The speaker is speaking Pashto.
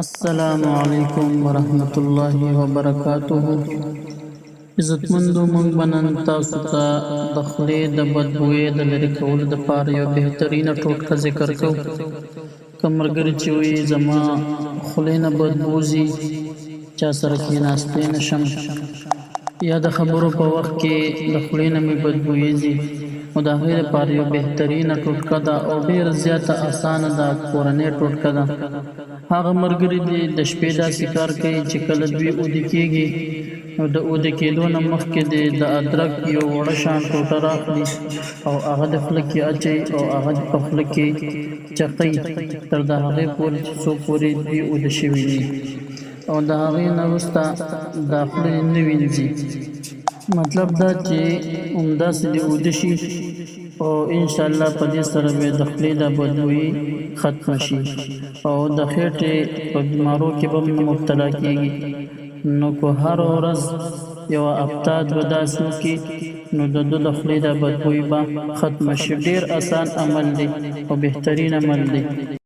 السلام علیکم ورحمت الله وبرکاته. عزتمندو، موږ به نن تاسو ته د خولې د بدبویۍ د لرې کولو دپاره یو بهترینه ټوټکه ذکر کوو. که ملګري چې وایي زما خولې نه بدبو ځي، چا سره کښېناستی نه شم، یا د خبرو په وخت کې د خولې نه مې بدبویېږي، نو د هغې لپاره یو بهترینه ټوټکه ده او ډېره زیاته اسانه ده، کورنۍ ټوټکه ده. هغه ملګري دي د شپې داسې کار کوي چې کله دوی اوده کېږي، نو د اوده کېدو نه مخکې د ادرک یو وړه شان ټوټه راخلي او هغه د خوله کې اچوي او هغه په خوله کې چقي تر د هغې پورې چې څو پورې دوی اوده شوي وي، او د هغې نه وروسته دا خوله نه وینځي. مطلب دا چې همداسې دې اوده شي او انشاءالله په دې سره به د خولې دا بدبویي ختمه شي او د خېټې په بیمارو کې به نه مبتلا کېږي. نو که هره ورځ یوه هفته دوه داسې وکړي، نو د ده د خولې دا بدبویي به ختمه شي. ډېر اسان عمل دی او بهترین عمل دی.